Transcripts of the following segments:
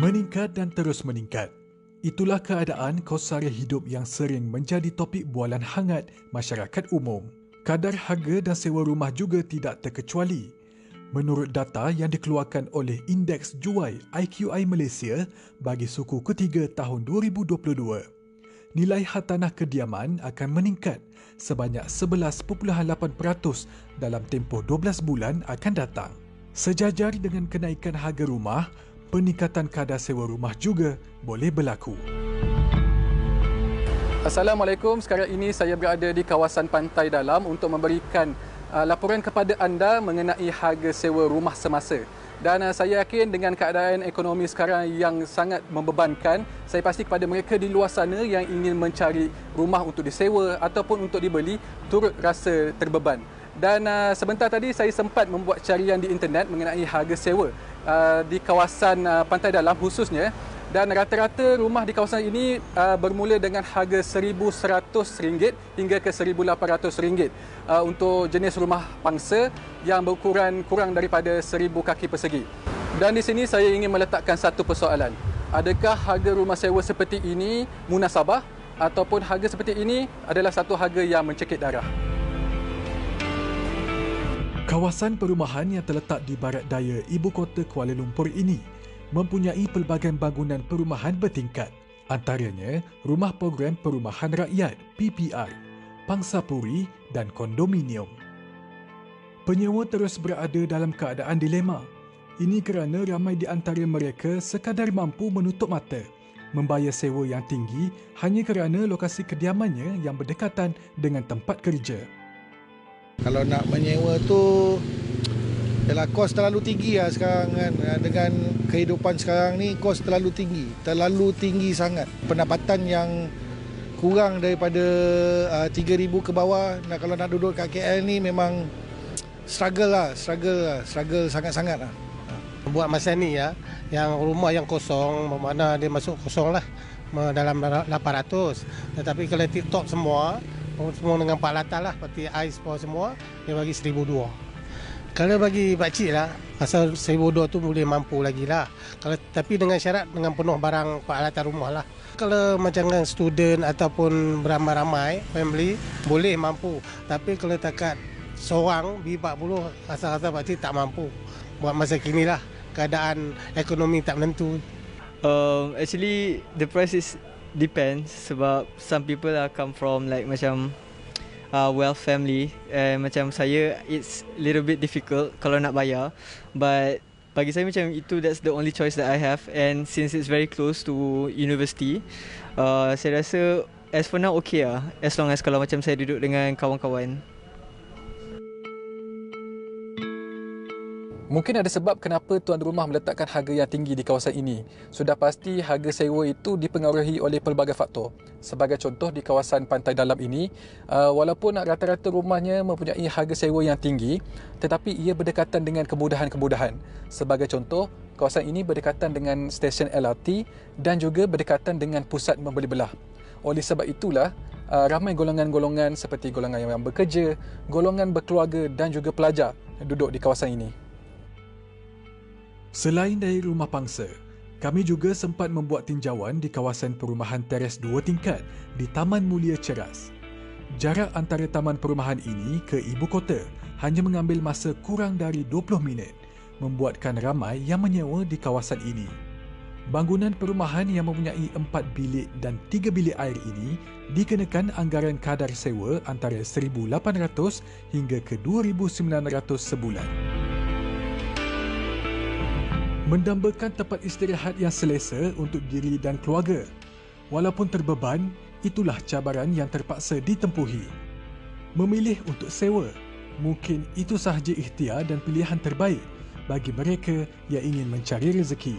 Meningkat dan terus meningkat. Itulah keadaan kos sara hidup yang sering menjadi topik bualan hangat masyarakat umum. Kadar harga dan sewa rumah juga tidak terkecuali. Menurut data yang dikeluarkan oleh Indeks Jual IQI Malaysia bagi suku ketiga tahun 2022, nilai hartanah kediaman akan meningkat sebanyak 11.8% dalam tempoh 12 bulan akan datang. Sejajar dengan kenaikan harga rumah, peningkatan kadar sewa rumah juga boleh berlaku. Assalamualaikum, sekarang ini saya berada di kawasan Pantai Dalam untuk memberikan laporan kepada anda mengenai harga sewa rumah semasa. Dan saya yakin dengan keadaan ekonomi sekarang yang sangat membebankan, saya pasti kepada mereka di luar sana yang ingin mencari rumah untuk disewa ataupun untuk dibeli turut rasa terbeban. Dan sebentar tadi saya sempat membuat carian di internet mengenai harga sewa di kawasan Pantai Dalam khususnya, dan rata-rata rumah di kawasan ini bermula dengan harga RM1,100 hingga ke RM1,800 untuk jenis rumah pangsa yang berukuran kurang daripada 1,000 kaki persegi. Dan di sini saya ingin meletakkan satu persoalan. Adakah harga rumah sewa seperti ini munasabah ataupun harga seperti ini adalah satu harga yang mencekik darah? Kawasan perumahan yang terletak di barat daya ibu kota Kuala Lumpur ini mempunyai pelbagai bangunan perumahan bertingkat. Antaranya Rumah Program Perumahan Rakyat (PPR), pangsapuri dan kondominium. Penyewa terus berada dalam keadaan dilema. Ini kerana ramai di antara mereka sekadar mampu menutup mata membayar sewa yang tinggi hanya kerana lokasi kediamannya yang berdekatan dengan tempat kerja. Kalau nak menyewa tu, ialah kos terlalu tinggi lah sekarang kan. Dengan kehidupan sekarang ni, kos terlalu tinggi sangat. Pendapatan yang kurang daripada 3,000 ke bawah, kalau nak duduk kat KL ni memang struggle sangat-sangat lah. Buat masa ni ya, yang rumah yang kosong, bermakna dia masuk kosong lah dalam 800. Tetapi kalau TikTok semua dengan pak latar lah, seperti ais semua, dia bagi 1,200. Kalau bagi pakcik lah, asal 1,200 tu boleh mampu lagi lah. Tapi dengan syarat dengan penuh barang pak latar rumah lah. Kalau macam dengan student ataupun beramai-ramai, family, boleh mampu. Tapi kalau takat seorang, B40, rasa-rasa pakcik tak mampu. Buat masa kini lah, keadaan ekonomi tak menentu. Actually, the price is depends sebab some people come from like macam wealth family, macam saya it's little bit difficult kalau nak bayar, but bagi saya macam itu that's the only choice that I have, and since it's very close to university, saya rasa as for now okay lah, as long as kalau macam saya duduk dengan kawan-kawan. Mungkin ada sebab kenapa tuan rumah meletakkan harga yang tinggi di kawasan ini. Sudah pasti harga sewa itu dipengaruhi oleh pelbagai faktor. Sebagai contoh, di kawasan Pantai Dalam ini, walaupun rata-rata rumahnya mempunyai harga sewa yang tinggi, tetapi ia berdekatan dengan kemudahan-kemudahan. Sebagai contoh, kawasan ini berdekatan dengan stesen LRT dan juga berdekatan dengan pusat membeli belah. Oleh sebab itulah, ramai golongan-golongan seperti golongan yang bekerja, golongan berkeluarga dan juga pelajar duduk di kawasan ini. Selain dari rumah pangsa, kami juga sempat membuat tinjauan di kawasan perumahan teres 2 tingkat di Taman Mulia Ceras. Jarak antara taman perumahan ini ke ibu kota hanya mengambil masa kurang dari 20 minit, membuatkan ramai yang menyewa di kawasan ini. Bangunan perumahan yang mempunyai 4 bilik dan 3 bilik air ini dikenakan anggaran kadar sewa antara RM1,800 hingga ke RM2,900 sebulan. Mendambakan tempat istirahat yang selesa untuk diri dan keluarga. Walaupun terbeban, itulah cabaran yang terpaksa ditempuhi. Memilih untuk sewa, mungkin itu sahaja ikhtiar dan pilihan terbaik bagi mereka yang ingin mencari rezeki.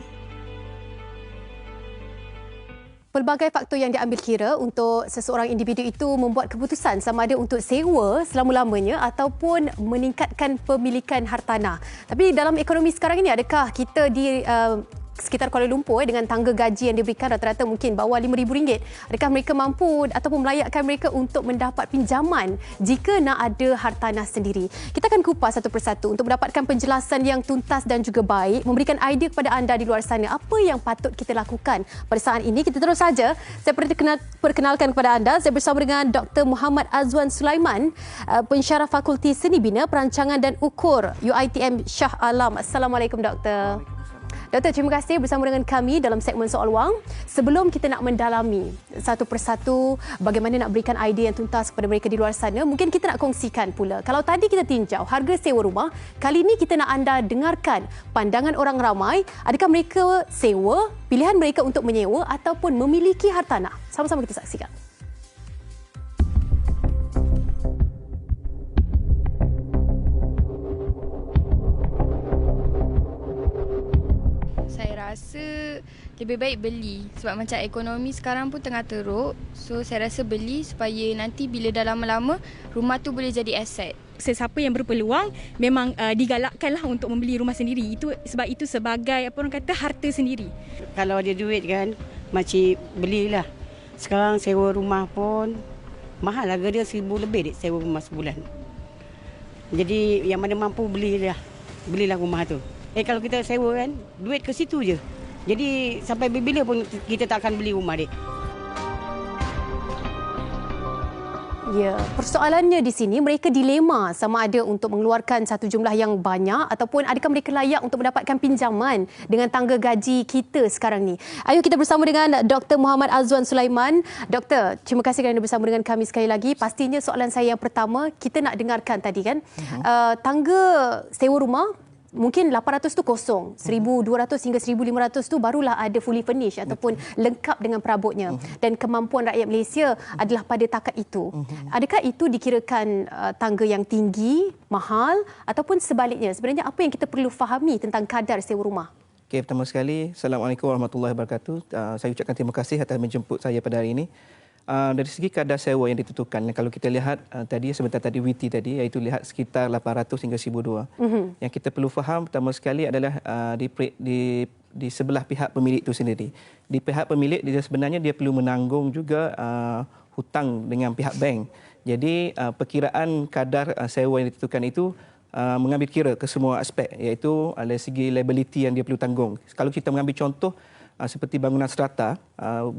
Pelbagai faktor yang diambil kira untuk seseorang individu itu membuat keputusan sama ada untuk sewa selama-lamanya ataupun meningkatkan pemilikan hartanah. Tapi dalam ekonomi sekarang ini, adakah kita sekitar Kuala Lumpur dengan tangga gaji yang diberikan rata-rata mungkin bawah RM5,000. Adakah mereka mampu ataupun melayakkan mereka untuk mendapat pinjaman jika nak ada hartanah sendiri? Kita akan kupas satu persatu untuk mendapatkan penjelasan yang tuntas dan juga baik, memberikan idea kepada anda di luar sana apa yang patut kita lakukan pada saat ini. Kita terus saja. Saya perkenalkan kepada anda, saya bersama dengan Dr. Muhammad Azwan Sulaiman, pensyarah Fakulti Seni Bina, Perancangan dan Ukur UiTM Shah Alam. Assalamualaikum Doktor. Doktor, terima kasih bersama dengan kami dalam segmen Soal Wang. Sebelum kita nak mendalami satu persatu bagaimana nak berikan idea yang tuntas kepada mereka di luar sana, mungkin kita nak kongsikan pula. Kalau tadi kita tinjau harga sewa rumah, kali ini kita nak anda dengarkan pandangan orang ramai. Adakah mereka sewa, pilihan mereka untuk menyewa ataupun memiliki hartanah? Sama-sama kita saksikan. Rasa lebih baik beli sebab macam ekonomi sekarang pun tengah teruk. So saya rasa beli supaya nanti bila dah lama-lama rumah tu boleh jadi aset. Sesiapa yang berpeluang memang digalakkanlah untuk membeli rumah sendiri. Itu sebab itu sebagai apa orang kata harta sendiri. Kalau ada duit kan macam belilah. Sekarang sewa rumah pun mahal, harga dia 1,000 lebih sewa rumah sebulan. Jadi yang mana mampu belilah rumah tu. Kalau kita sewa kan, duit ke situ je. Jadi sampai bila pun kita tak akan beli rumah dek. Ya, persoalannya di sini mereka dilema sama ada untuk mengeluarkan satu jumlah yang banyak ataupun adakah mereka layak untuk mendapatkan pinjaman dengan tangga gaji kita sekarang ni. Ayo kita bersama dengan Dr. Muhammad Azwan Sulaiman. Doktor, terima kasih kerana bersama dengan kami sekali lagi. Pastinya soalan saya yang pertama, kita nak dengarkan tadi kan, tangga sewa rumah mungkin 800 tu kosong, 1,200 hingga 1,500 tu barulah ada fully furnished ataupun lengkap dengan perabotnya, dan kemampuan rakyat Malaysia adalah pada takat itu. Adakah itu dikirakan tangga yang tinggi, mahal ataupun sebaliknya? Sebenarnya apa yang kita perlu fahami tentang kadar sewa rumah? Okey, pertama sekali, Assalamualaikum warahmatullahi wabarakatuh. Saya ucapkan terima kasih atas menjemput saya pada hari ini. Dari segi kadar sewa yang ditentukan, kalau kita lihat tadi sebentar tadi WT tadi, iaitu lihat sekitar 800 hingga 1,200. Yang kita perlu faham pertama sekali adalah di sebelah pihak pemilik itu sendiri. Di pihak pemilik dia sebenarnya dia perlu menanggung juga hutang dengan pihak bank. Jadi perkiraan kadar sewa yang ditentukan itu mengambil kira ke semua aspek, iaitu dari segi liability yang dia perlu tanggung. Kalau kita mengambil contoh seperti bangunan strata,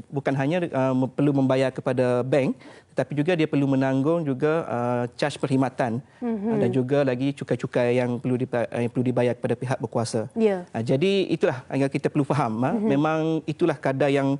bukan hanya perlu membayar kepada bank, tetapi juga dia perlu menanggung juga charge perkhidmatan dan juga lagi cukai-cukai yang perlu dibayar kepada pihak berkuasa. Jadi itulah yang kita perlu faham. Memang itulah kadar yang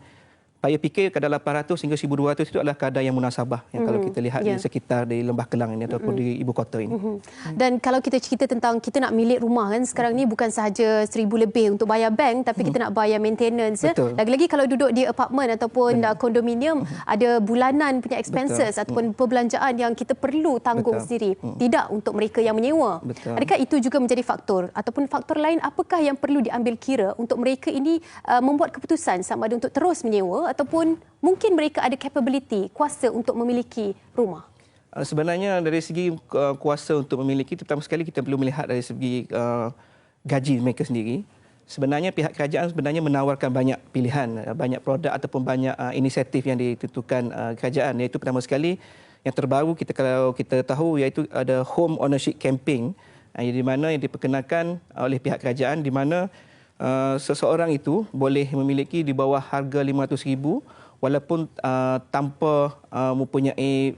saya fikir kadar 800 hingga 1,200 itu adalah kadar yang munasabah yang kalau kita lihat di sekitar di Lembah Kelang ini ataupun di ibu kota ini. Dan kalau kita cerita tentang kita nak milik rumah kan, sekarang ni bukan sahaja 1,000 lebih untuk bayar bank, tapi kita nak bayar maintenance. Lagi-lagi kalau duduk di apartmen ataupun kondominium, ada bulanan punya expenses ataupun perbelanjaan yang kita perlu tanggung sendiri. Tidak untuk mereka yang menyewa. Adakah itu juga menjadi faktor ataupun faktor lain apakah yang perlu diambil kira untuk mereka ini membuat keputusan sama ada untuk terus menyewa ataupun mungkin mereka ada capability, kuasa untuk memiliki rumah? Sebenarnya dari segi kuasa untuk memiliki, pertama sekali kita perlu melihat dari segi gaji mereka sendiri. Sebenarnya pihak kerajaan sebenarnya menawarkan banyak pilihan, banyak produk ataupun banyak inisiatif yang ditentukan kerajaan. Iaitu pertama sekali yang terbaru kalau kita tahu iaitu ada home ownership campaign, di mana yang diperkenalkan oleh pihak kerajaan, di mana seseorang itu boleh memiliki di bawah harga RM500,000 walaupun tanpa mempunyai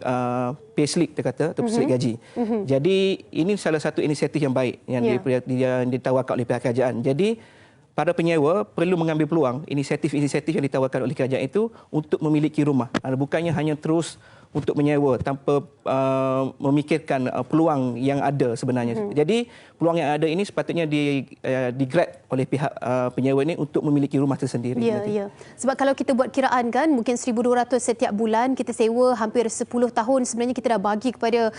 payslip kata atau slip gaji. Jadi ini salah satu inisiatif yang baik yang ditawarkan oleh pihak kerajaan. Jadi para penyewa perlu mengambil peluang inisiatif-inisiatif yang ditawarkan oleh kerajaan itu untuk memiliki rumah. Bukannya hanya terus untuk menyewa tanpa memikirkan peluang yang ada sebenarnya. Jadi peluang yang ada ini sepatutnya digrab oleh pihak penyewa ini untuk memiliki rumah tersendiri. Ya. Sebab kalau kita buat kiraan kan, mungkin 1,200 setiap bulan, kita sewa hampir 10 tahun, sebenarnya kita dah bagi kepada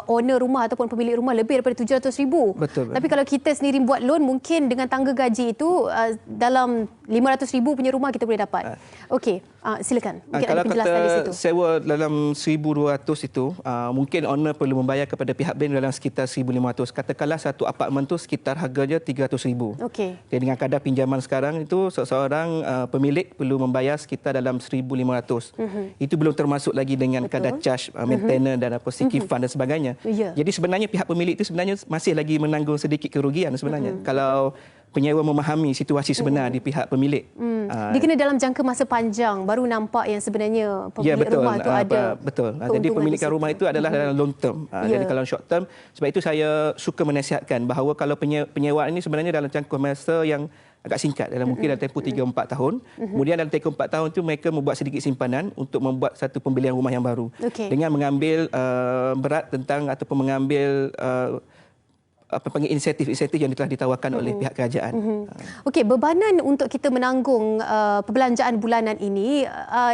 owner rumah ataupun pemilik rumah lebih daripada RM700,000. Betul. Tapi kalau kita sendiri buat loan, mungkin dengan tangga gaji itu dalam RM500,000 punya rumah kita boleh dapat. Okey, silakan. Mungkin kalau ada penjelasan di situ. Sewa dalam 1,200 itu, mungkin owner perlu membayar kepada pihak bank dalam sekitar 1,500. Katakanlah satu apartmen tu sekitar harganya 300,000. Okey. Dengan kadar pinjaman sekarang itu, seseorang pemilik perlu membayar sekitar dalam 1,500. Itu belum termasuk lagi dengan kadar charge maintenance dan apa sinking fund dan sebagainya. Jadi sebenarnya pihak pemilik itu sebenarnya masih lagi menanggung sedikit kerugian sebenarnya. Kalau penyewa memahami situasi sebenar di pihak pemilik. Dia kena dalam jangka masa panjang baru nampak yang sebenarnya pemilik rumah tu ada. Betul. Jadi pemilikan rumah itu adalah dalam long term. Jadi kalau short term, sebab itu saya suka menasihatkan bahawa kalau penyewaan ini sebenarnya dalam jangka masa yang agak singkat, dalam mungkin dalam tempoh 3-4 tahun. Kemudian dalam tempoh 4 tahun itu mereka membuat sedikit simpanan untuk membuat satu pembelian rumah yang baru. Dengan mengambil berat tentang ataupun mengambil insentif yang telah ditawarkan oleh pihak kerajaan. Okey, bebanan untuk kita menanggung perbelanjaan bulanan ini,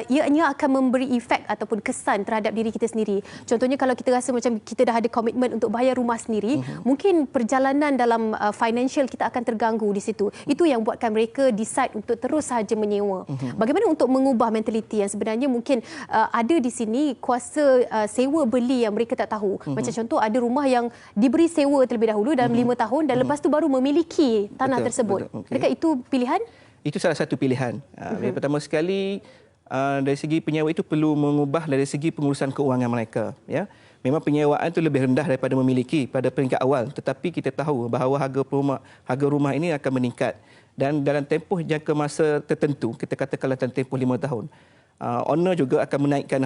ianya akan memberi efek ataupun kesan terhadap diri kita sendiri. Contohnya kalau kita rasa macam kita dah ada komitmen untuk bayar rumah sendiri, mungkin perjalanan dalam financial kita akan terganggu di situ. Itu yang buatkan mereka decide untuk terus sahaja menyewa. Bagaimana untuk mengubah mentaliti yang sebenarnya mungkin ada di sini kuasa sewa beli yang mereka tak tahu. Macam contoh ada rumah yang diberi sewa terlebih dahulu dalam 5 tahun dan lepas tu baru memiliki tanah tersebut. Adakah itu pilihan? Itu salah satu pilihan. Pertama sekali, dari segi penyewa itu perlu mengubah dari segi pengurusan keuangan mereka. Ya, memang penyewaan itu lebih rendah daripada memiliki pada peringkat awal. Tetapi kita tahu bahawa harga rumah ini akan meningkat. Dan dalam tempoh jangka masa tertentu, kita katakanlah dalam tempoh 5 tahun, owner juga akan menaikkan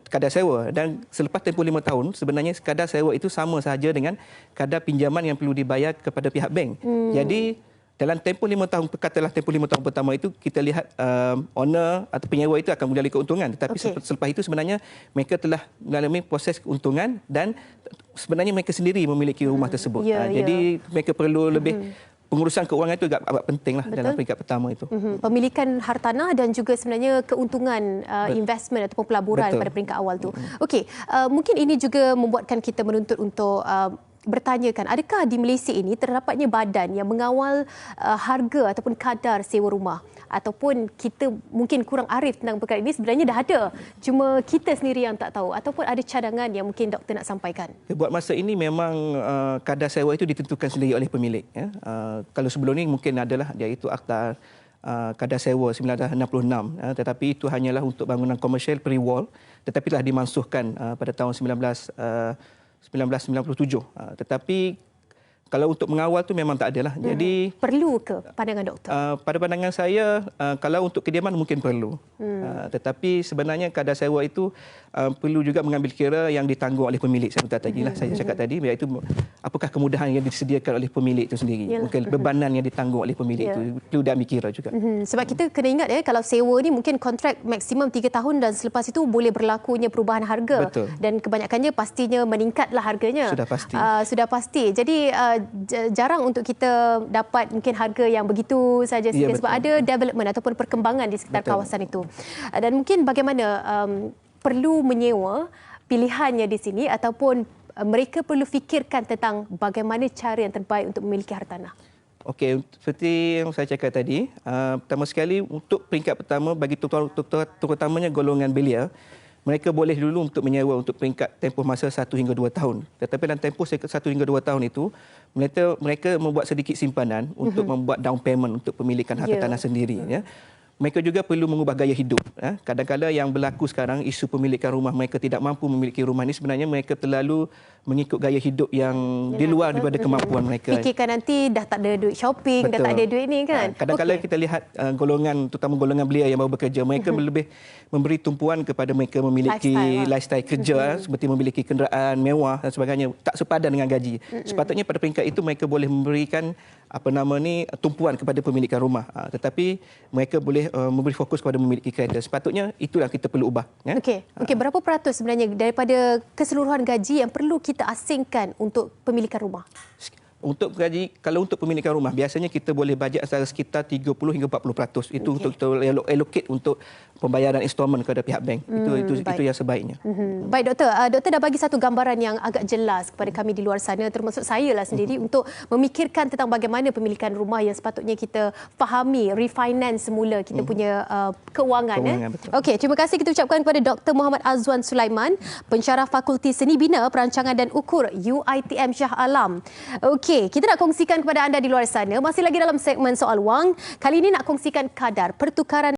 kadar sewa, dan selepas tempoh 5 tahun sebenarnya kadar sewa itu sama sahaja dengan kadar pinjaman yang perlu dibayar kepada pihak bank. Jadi dalam tempoh 5 tahun, katakanlah tempoh 5 tahun pertama itu kita lihat owner atau penyewa itu akan mengalami keuntungan, tetapi selepas itu sebenarnya mereka telah melalui proses keuntungan dan sebenarnya mereka sendiri memiliki rumah tersebut. Jadi mereka perlu lebih pengurusan keuangan itu agak pentinglah dalam peringkat pertama itu. Pemilikan hartanah dan juga sebenarnya keuntungan investment ataupun pelaburan pada peringkat awal tu. Okey, mungkin ini juga membuatkan kita menuntut untuk bertanyakan, adakah di Malaysia ini terdapatnya badan yang mengawal harga ataupun kadar sewa rumah, ataupun kita mungkin kurang arif tentang perkara ini, sebenarnya dah ada, cuma kita sendiri yang tak tahu, ataupun ada cadangan yang mungkin doktor nak sampaikan? Buat masa ini memang kadar sewa itu ditentukan sendiri oleh pemilik. Kalau sebelum ini mungkin adalah iaitu Akta kadar sewa 1966, tetapi itu hanyalah untuk bangunan komersial pre-wall, tetapi telah dimansuhkan pada tahun 1997. Tetapi kalau untuk mengawal tu memang tak adalah. Jadi perlu ke pandangan doktor? Pada pandangan saya, kalau untuk kediaman mungkin perlu. Tetapi sebenarnya kadar sewa itu perlu juga mengambil kira yang ditanggung oleh pemilik. Saya cakap tadi, iaitu apakah kemudahan yang disediakan oleh pemilik itu sendiri. Mungkin bebanan yang ditanggung oleh pemilik itu perlu diambil kira juga. Sebab kita kena ingat kalau sewa ni mungkin kontrak maksimum 3 tahun dan selepas itu boleh berlakunya perubahan harga. Betul. Dan kebanyakannya pastinya meningkatlah harganya. Sudah pasti. Sudah pasti. Jadi jarang untuk kita dapat mungkin harga yang begitu saja sebab ada development ataupun perkembangan di sekitar kawasan itu. Dan mungkin bagaimana perlu menyewa pilihannya di sini, ataupun mereka perlu fikirkan tentang bagaimana cara yang terbaik untuk memiliki hartanah. Okey, seperti yang saya cakap tadi, pertama sekali untuk peringkat pertama bagi terutamanya golongan belia, mereka boleh dulu untuk menyewa untuk peringkat tempoh masa 1 hingga 2 tahun. Tetapi dalam tempoh 1 hingga 2 tahun itu, mereka membuat sedikit simpanan untuk membuat down payment untuk pemilikan harta tanah sendiri. Ya. Mereka juga perlu mengubah gaya hidup. Kadang-kadang yang berlaku sekarang, isu pemilikan rumah, mereka tidak mampu memiliki rumah ini, sebenarnya mereka terlalu mengikut gaya hidup yang di luar daripada kemampuan mereka. Fikirkan nanti dah tak ada duit shopping, dah tak ada duit ni kan. Kadang-kadang kita lihat golongan, terutama golongan belia yang baru bekerja, mereka lebih memberi tumpuan kepada mereka memiliki lifestyle kerja, seperti memiliki kenderaan mewah dan sebagainya, tak sepadan dengan gaji. Sepatutnya pada peringkat itu mereka boleh memberikan tumpuan kepada pemilikan rumah. Tetapi mereka boleh memberi fokus kepada memiliki kereta. Sepatutnya itulah kita perlu ubah. Ya? Okey, berapa peratus sebenarnya daripada keseluruhan gaji yang perlu kita asingkan untuk pemilikan rumah? Kalau untuk pemilikan rumah, biasanya kita boleh bajet antara sekitar 30 hingga 40%. Itu untuk kita allocate untuk pembayaran installment kepada pihak bank. Itu yang sebaiknya. Baik doktor, doktor dah bagi satu gambaran yang agak jelas kepada kami di luar sana, termasuk saya lah sendiri untuk memikirkan tentang bagaimana pemilikan rumah yang sepatutnya kita fahami, refinance semula kita punya kewangan. Okey, terima kasih kita ucapkan kepada Dr. Muhammad Azwan Sulaiman, pensyarah Fakulti Seni Bina, Perancangan dan Ukur UiTM Shah Alam. Okey, kita nak kongsikan kepada anda di luar sana, masih lagi dalam segmen Soal Wang. Kali ini nak kongsikan kadar pertukaran